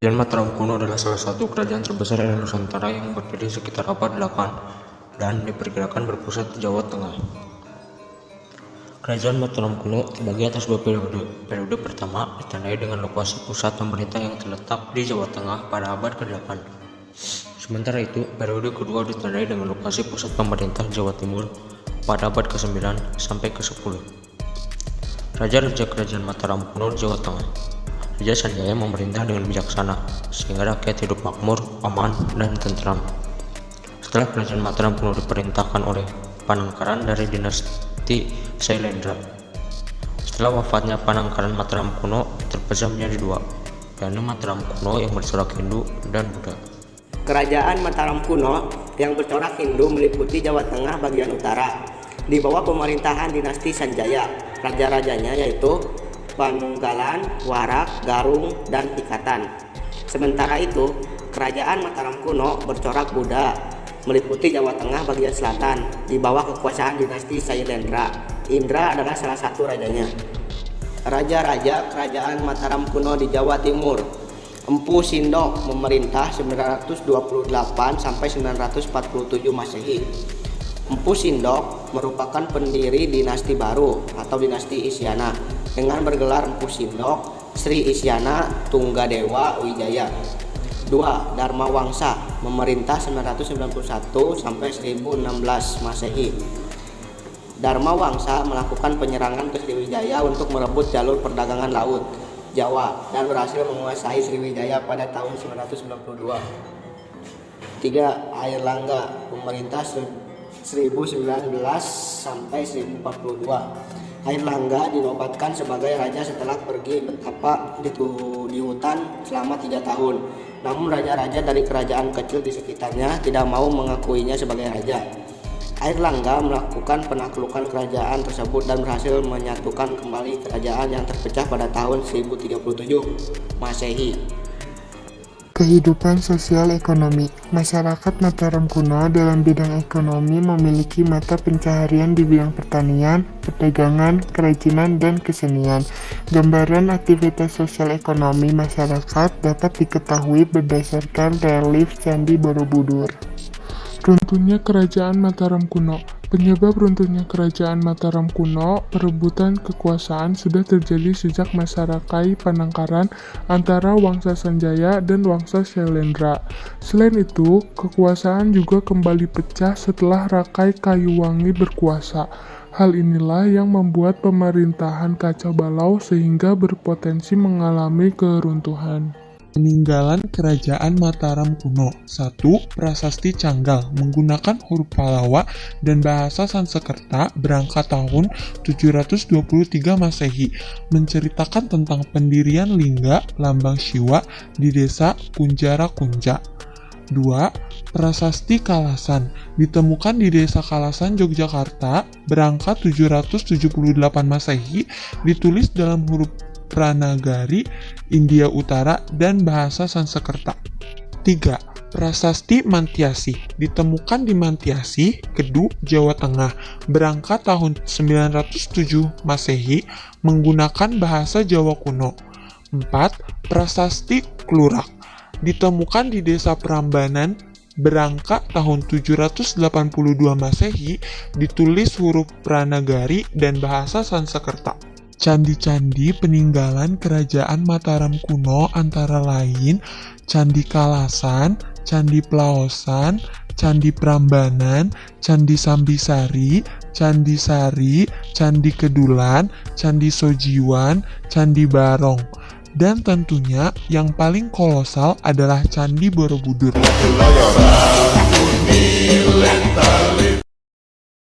Kerajaan Mataram kuno adalah salah satu kerajaan terbesar di Nusantara yang berdiri sekitar abad 8 dan diperkirakan berpusat di Jawa Tengah. Kerajaan Mataram kuno terbagi atas dua periode. Periode pertama ditandai dengan lokasi pusat pemerintah yang terletak di Jawa Tengah pada abad ke-8. Sementara itu, periode kedua ditandai dengan lokasi pusat pemerintah Jawa Timur pada abad ke-9 sampai ke-10. Raja-raja Kerajaan Mataram kuno di Jawa Tengah. Raja Sanjaya memerintah dengan bijaksana, sehingga rakyat hidup makmur, aman, dan tentram. Setelah Kerajaan Mataram kuno diperintahkan oleh Panangkaran dari dinasti Sailendra. Setelah wafatnya Panangkaran, Mataram kuno terpecah menjadi dua, yakni Mataram kuno yang bercorak Hindu dan Buddha. Kerajaan Mataram kuno yang bercorak Hindu meliputi Jawa Tengah bagian utara, di bawah pemerintahan dinasti Sanjaya. Raja-rajanya yaitu Panunggalan, Warak, Garung, dan Pikatan. Sementara itu, Kerajaan Mataram kuno bercorak Buddha meliputi Jawa Tengah bagian selatan, di bawah kekuasaan dinasti Sailendra. Indra adalah salah satu rajanya. Raja-raja Kerajaan Mataram kuno di Jawa Timur. Empu Sindok memerintah 928 sampai 947 Masehi. Empu Sindok merupakan pendiri dinasti baru atau dinasti Isyana dengan bergelar Empu Sindok Sri Isyana Tunggadewa Wijaya. 2. Dharma Wangsa memerintah 991 sampai 1016 Masehi. Dharma Wangsa melakukan penyerangan ke Sriwijaya untuk merebut jalur perdagangan laut Jawa dan berhasil menguasai Sriwijaya pada tahun 992. 3. Airlangga memerintah 1019 sampai 1042. Airlangga dinobatkan sebagai raja setelah pergi betapa di hutan selama 3 tahun. Namun raja-raja dari kerajaan kecil di sekitarnya tidak mau mengakuinya sebagai raja. Airlangga melakukan penaklukan kerajaan tersebut dan berhasil menyatukan kembali kerajaan yang terpecah pada tahun 1037 Masehi. Kehidupan sosial ekonomi. Masyarakat Mataram kuno dalam bidang ekonomi memiliki mata pencaharian di bidang pertanian, perdagangan, kerajinan, dan kesenian. Gambaran aktivitas sosial ekonomi masyarakat dapat diketahui berdasarkan relief Candi Borobudur. Runtuhnya Kerajaan Mataram kuno. Penyebab runtuhnya Kerajaan Mataram kuno, perebutan kekuasaan sudah terjadi sejak masa Rakai Panangkaran antara Wangsa Sanjaya dan Wangsa Sailendra. Selain itu, kekuasaan juga kembali pecah setelah Rakai Kayuwangi berkuasa. Hal inilah yang membuat pemerintahan kacau balau sehingga berpotensi mengalami keruntuhan. Peninggalan Kerajaan Mataram kuno. 1. Prasasti Canggal menggunakan huruf Pallawa dan bahasa Sanskerta berangkat tahun 723 Masehi, menceritakan tentang pendirian lingga lambang Siwa di desa Kunjara Kunja. 2. Prasasti Kalasan ditemukan di desa Kalasan, Yogyakarta berangkat 778 Masehi, ditulis dalam huruf Pranagari India Utara dan bahasa Sanskerta. 3. Prasasti Mantiasi ditemukan di Mantiasi, Kedu, Jawa Tengah berangkat tahun 907 Masehi menggunakan bahasa Jawa kuno. 4. Prasasti Klurak ditemukan di desa Prambanan berangkat tahun 782 Masehi, ditulis huruf Pranagari dan bahasa Sanskerta. Candi-candi peninggalan Kerajaan Mataram kuno antara lain Candi Kalasan, Candi Plaosan, Candi Prambanan, Candi Sambisari, Candi Sari, Candi Kedulan, Candi Sojiwan, Candi Barong. Dan tentunya yang paling kolosal adalah Candi Borobudur.